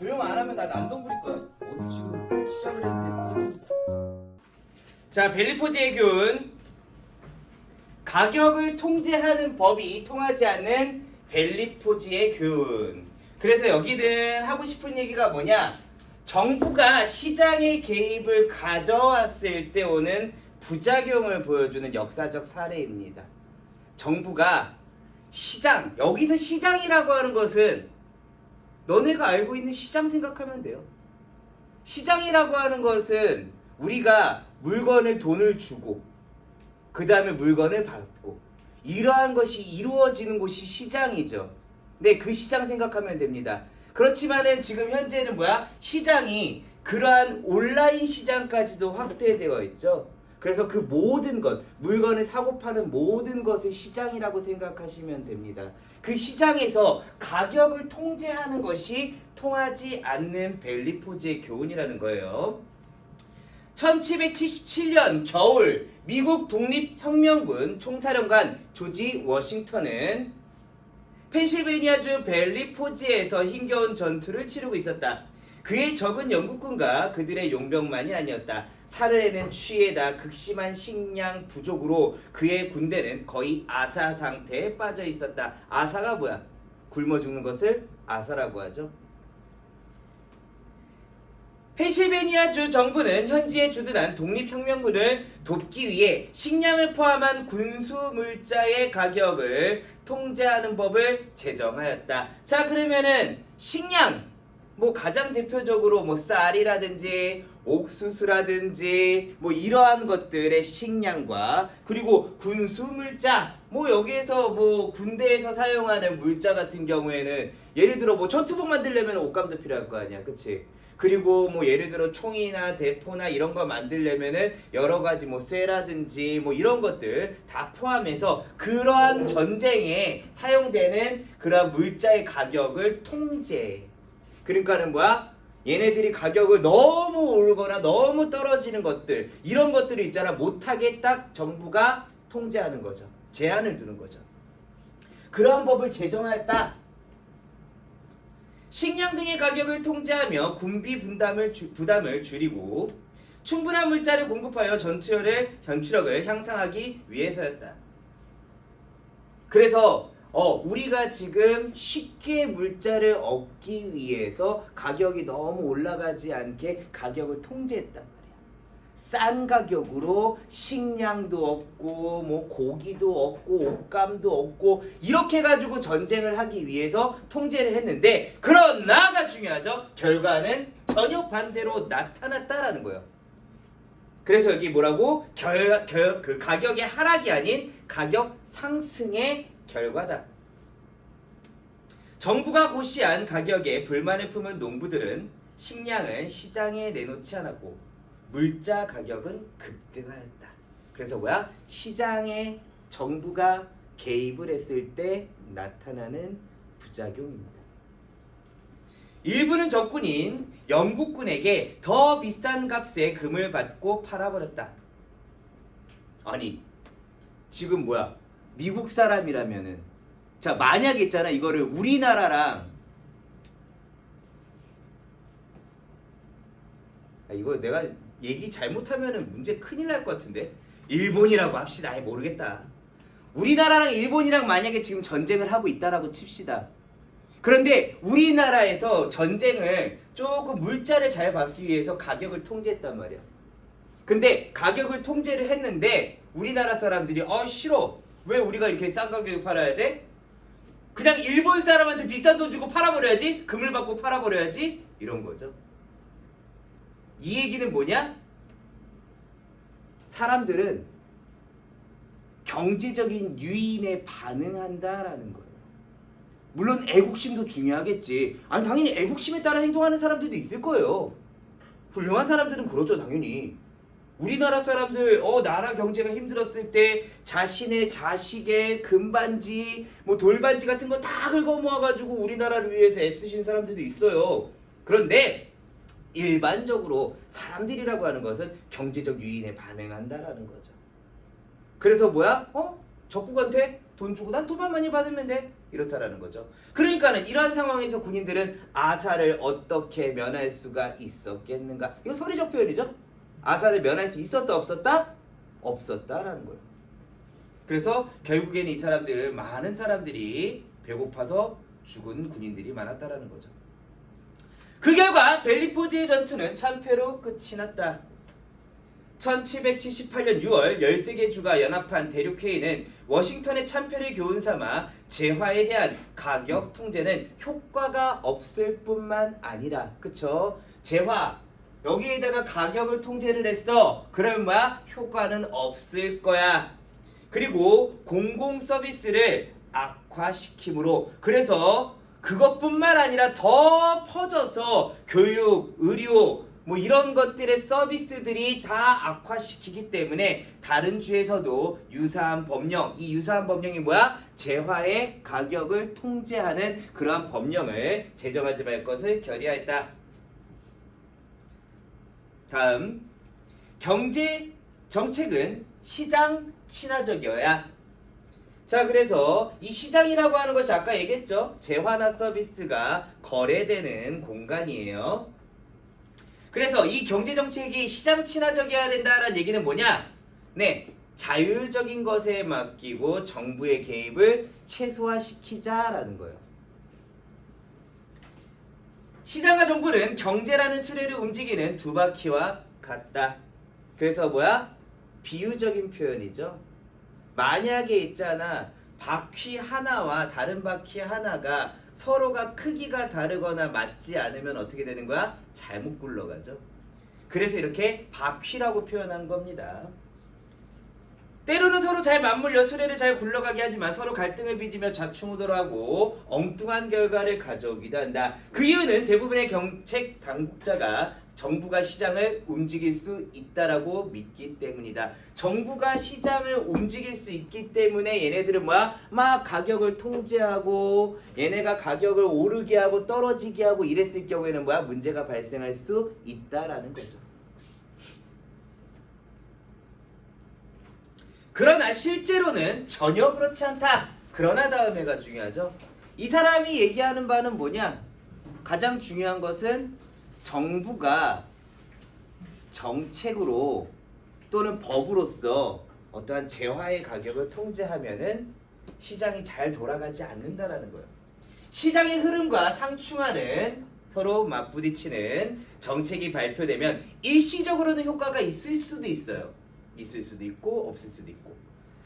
조용 안 하면 나 난동 부릴 거야. 어디 지금 시작을 했는데. 자, 벨리포즈의 교훈. 가격을 통제하는 법이 통하지 않는 벨리포즈의 교훈. 그래서 여기는 하고 싶은 얘기가 뭐냐? 정부가 시장의 개입을 가져왔을 때 오는 부작용을 보여주는 역사적 사례입니다. 정부가 시장, 여기서 시장이라고 하는 것은 너네가 알고 있는 시장 생각하면 돼요. 시장이라고 하는 것은 우리가 물건을 돈을 주고 그 다음에 물건을 받고 이러한 것이 이루어지는 곳이 시장이죠. 네, 그 시장 생각하면 됩니다. 그렇지만은 지금 현재는 뭐야? 시장이 그러한 온라인 시장까지도 확대되어 있죠. 그래서 그 모든 것, 물건을 사고 파는 모든 것을 시장이라고 생각하시면 됩니다. 그 시장에서 가격을 통제하는 것이 통하지 않는 벨리포즈의 교훈이라는 거예요. 1777년 겨울 미국 독립혁명군 총사령관 조지 워싱턴은 펜실베니아주 벨리포즈에서 힘겨운 전투를 치르고 있었다. 그의 적은 영국군과 그들의 용병만이 아니었다. 사흘에는 취해다 극심한 식량 부족으로 그의 군대는 거의 아사 상태에 빠져 있었다. 아사가 뭐야? 굶어 죽는 것을 아사라고 하죠. 펜실베니아주 정부는 현지에 주둔한 독립혁명군을 돕기 위해 식량을 포함한 군수물자의 가격을 통제하는 법을 제정하였다. 자, 그러면은 식량, 뭐 가장 대표적으로 뭐 쌀이라든지 옥수수라든지 뭐 이러한 것들의 식량과 그리고 군수물자, 뭐 여기에서 뭐 군대에서 사용하는 물자 같은 경우에는 예를 들어 뭐 전투복 만들려면 옷감도 필요할 거 아니야, 그치? 그리고 뭐 예를 들어 총이나 대포나 이런 거 만들려면은 여러 가지 뭐 쇠라든지 뭐 이런 것들 다 포함해서 그러한 전쟁에 사용되는 그러한 물자의 가격을 통제. 그러니까는 뭐야? 얘네들이 가격을 너무 오르거나 너무 떨어지는 것들, 이런 것들이 있잖아, 못하게 딱 정부가 통제하는 거죠. 제한을 두는 거죠. 그러한 법을 제정하였다. 식량 등의 가격을 통제하며 군비 부담을 줄이고 충분한 물자를 공급하여 전투력을 향상하기 위해서였다. 그래서 우리가 지금 쉽게 물자를 얻기 위해서 가격이 너무 올라가지 않게 가격을 통제했단 말이야. 싼 가격으로 식량도 얻고 뭐 고기도 얻고 옷감도 얻고 이렇게 가지고 전쟁을 하기 위해서 통제를 했는데, 그러나가 중요하죠. 결과는 전혀 반대로 나타났다라는 거예요. 그래서 여기 뭐라고? 그 가격의 하락이 아닌 가격 상승의 결과다. 정부가 고시한 가격에 불만을 품은 농부들은 식량을 시장에 내놓지 않았고 물자 가격은 급등하였다. 그래서 뭐야? 시장에 정부가 개입을 했을 때 나타나는 부작용입니다. 일부는 적군인 영국군에게 더 비싼 값에 금을 받고 팔아버렸다. 아니, 지금 뭐야? 미국 사람이라면은, 자, 만약에 있잖아, 이거를 우리나라랑, 이거 내가 얘기 잘못하면은 문제 큰일 날 것 같은데, 일본이라고 합시다. 아예 모르겠다. 우리나라랑 일본이랑 만약에 지금 전쟁을 하고 있다라고 칩시다. 그런데 우리나라에서 전쟁을 조금 물자를 잘 받기 위해서 가격을 통제했단 말이야. 근데 가격을 통제를 했는데 우리나라 사람들이 싫어. 왜 우리가 이렇게 싼 가격에 팔아야 돼? 그냥 일본 사람한테 비싼 돈 주고 팔아버려야지. 금을 받고 팔아버려야지. 이런 거죠. 이 얘기는 뭐냐? 사람들은 경제적인 유인에 반응한다라는 거예요. 물론 애국심도 중요하겠지. 아니, 당연히 애국심에 따라 행동하는 사람들도 있을 거예요. 훌륭한 사람들은 그러죠, 당연히. 우리나라 사람들 나라 경제가 힘들었을 때 자신의 자식의 금반지 뭐 돌반지 같은 거 다 긁어 모아가지고 우리나라를 위해서 애쓰신 사람들도 있어요. 그런데 일반적으로 사람들이라고 하는 것은 경제적 유인에 반응한다라는 거죠. 그래서 뭐야? 적국한테 돈 주고 난 돈만 많이 받으면 돼. 이렇다라는 거죠. 그러니까는 이러한 상황에서 군인들은 아사를 어떻게 면할 수가 있었겠는가? 이거 서리적 표현이죠. 아사를 면할 수 있었다 없었다? 없었다라는 거예요. 그래서 결국에는 이 사람들 많은 사람들이 배고파서 죽은 군인들이 많았다라는 거죠. 그 결과 벨리포즈의 전투는 참패로 끝이 났다. 1778년 6월 13개 주가 연합한 대륙회의는 워싱턴의 참패를 교훈삼아 재화에 대한 가격 통제는 효과가 없을 뿐만 아니라, 그쵸? 재화 여기에다가 가격을 통제를 했어. 그러면 뭐야? 효과는 없을 거야. 그리고 공공 서비스를 악화시키므로, 그래서 그것뿐만 아니라 더 퍼져서 교육, 의료 뭐 이런 것들의 서비스들이 다 악화시키기 때문에 다른 주에서도 유사한 법령, 이 유사한 법령이 뭐야? 재화의 가격을 통제하는 그러한 법령을 제정하지 말 것을 결의하였다. 다음, 경제 정책은 시장 친화적이어야. 자, 그래서 이 시장이라고 하는 것이 아까 얘기했죠. 재화나 서비스가 거래되는 공간이에요. 그래서 이 경제정책이 시장 친화적이어야 된다는 얘기는 뭐냐? 네, 자율적인 것에 맡기고 정부의 개입을 최소화시키자라는 거예요. 시장과 정부는 경제라는 수레를 움직이는 두 바퀴와 같다. 그래서 뭐야? 비유적인 표현이죠. 만약에 있잖아, 바퀴 하나와 다른 바퀴 하나가 서로가 크기가 다르거나 맞지 않으면 어떻게 되는 거야? 잘못 굴러가죠. 그래서 이렇게 바퀴라고 표현한 겁니다. 때로는 서로 잘 맞물려 수레를 잘 굴러가게 하지만 서로 갈등을 빚으며 좌충우돌하고 엉뚱한 결과를 가져오기도 한다. 그 이유는 대부분의 정책 당국자가 정부가 시장을 움직일 수 있다라고 믿기 때문이다. 정부가 시장을 움직일 수 있기 때문에 얘네들은 뭐야? 막 가격을 통제하고 얘네가 가격을 오르게 하고 떨어지게 하고 이랬을 경우에는 뭐야? 문제가 발생할 수 있다라는 거죠. 그러나 실제로는 전혀 그렇지 않다. 그러나 다음에가 중요하죠. 이 사람이 얘기하는 바는 뭐냐? 가장 중요한 것은 정부가 정책으로 또는 법으로서 어떠한 재화의 가격을 통제하면은 시장이 잘 돌아가지 않는다라는 거예요. 시장의 흐름과 상충하는 서로 맞부딪히는 정책이 발표되면 일시적으로는 효과가 있을 수도 있어요. 있을 수도 있고 없을 수도 있고.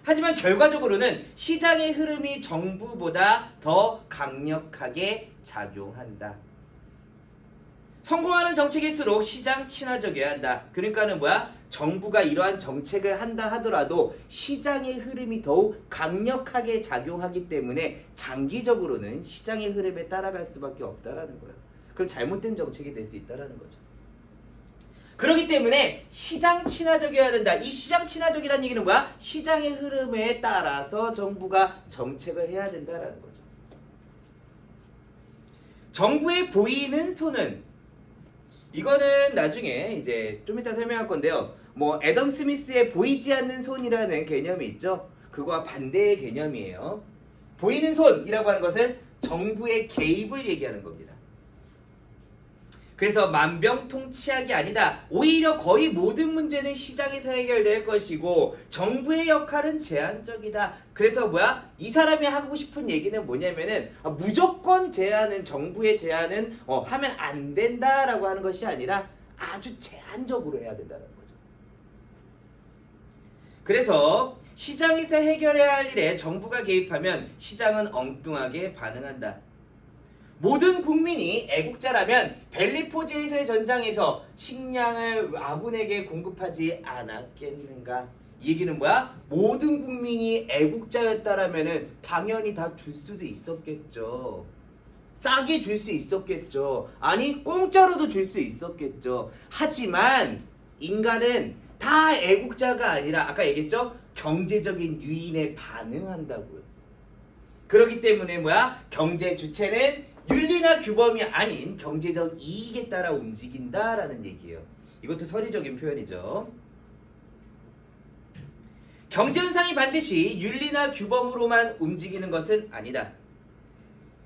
하지만 결과적으로는 시장의 흐름이 정부보다 더 강력하게 작용한다. 성공하는 정책일수록 시장 친화적이어야 한다. 그러니까는 뭐야? 정부가 이러한 정책을 한다 하더라도 시장의 흐름이 더욱 강력하게 작용하기 때문에 장기적으로는 시장의 흐름에 따라갈 수밖에 없다라는 거예요. 그럼 잘못된 정책이 될 수 있다라는 거죠. 그렇기 때문에 시장 친화적이어야 된다. 이 시장 친화적이라는 얘기는 뭐야? 시장의 흐름에 따라서 정부가 정책을 해야 된다라는 거죠. 정부의 보이는 손은, 이거는 나중에 이제 좀 이따 설명할 건데요. 뭐 애덤 스미스의 보이지 않는 손이라는 개념이 있죠. 그거와 반대의 개념이에요. 보이는 손이라고 하는 것은 정부의 개입을 얘기하는 겁니다. 그래서 만병통치약이 아니다. 오히려 거의 모든 문제는 시장에서 해결될 것이고 정부의 역할은 제한적이다. 그래서 뭐야? 이 사람이 하고 싶은 얘기는 뭐냐면은 무조건 제한은, 정부의 제한은 하면 안 된다라고 하는 것이 아니라 아주 제한적으로 해야 된다는 거죠. 그래서 시장에서 해결해야 할 일에 정부가 개입하면 시장은 엉뚱하게 반응한다. 모든 국민이 애국자라면 벨리포즈에서의 전장에서 식량을 아군에게 공급하지 않았겠는가? 이 얘기는 뭐야? 모든 국민이 애국자였다라면은 당연히 다 줄 수도 있었겠죠. 싸게 줄 수 있었겠죠. 아니 공짜로도 줄 수 있었겠죠. 하지만 인간은 다 애국자가 아니라 아까 얘기했죠? 경제적인 유인에 반응한다고요. 그렇기 때문에 뭐야? 경제 주체는 윤리나 규범이 아닌 경제적 이익에 따라 움직인다라는 얘기예요. 이것도 서리적인 표현이죠. 경제 현상이 반드시 윤리나 규범으로만 움직이는 것은 아니다.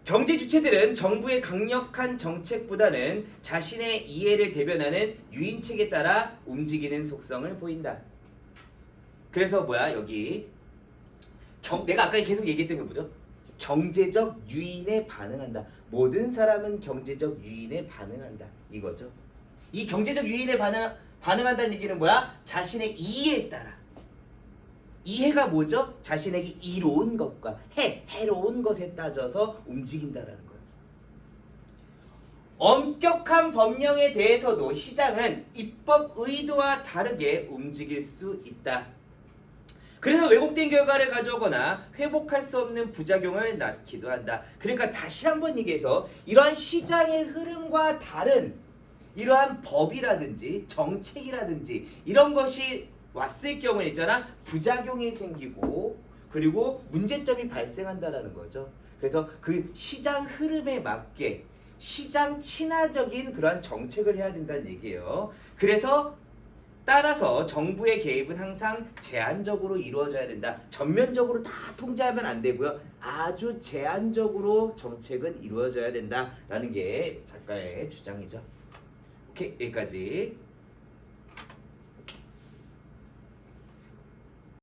경제 주체들은 정부의 강력한 정책보다는 자신의 이해를 대변하는 유인책에 따라 움직이는 속성을 보인다. 그래서 뭐야 여기 내가 아까 계속 얘기했던 게 뭐죠? 경제적 유인에 반응한다. 모든 사람은 경제적 유인에 반응한다. 이거죠. 이 경제적 유인에 반응한다는 얘기는 뭐야? 자신의 이해에 따라. 이해가 뭐죠? 자신에게 이로운 것과 해로운 것에 따져서 움직인다라는 거예요. 엄격한 법령에 대해서도 시장은 입법 의도와 다르게 움직일 수 있다. 그래서 왜곡된 결과를 가져오거나 회복할 수 없는 부작용을 낳기도 한다. 그러니까 다시 한번 얘기해서 이러한 시장의 흐름과 다른 이러한 법이라든지 정책이라든지 이런 것이 왔을 경우에 있잖아 부작용이 생기고 그리고 문제점이 발생한다라는 거죠. 그래서 그 시장 흐름에 맞게 시장 친화적인 그러한 정책을 해야 된다는 얘기예요. 그래서 따라서 정부의 개입은 항상 제한적으로 이루어져야 된다. 전면적으로 다 통제하면 안 되고요. 아주 제한적으로 정책은 이루어져야 된다라는 게 작가의 주장이죠. 오케이, 여기까지.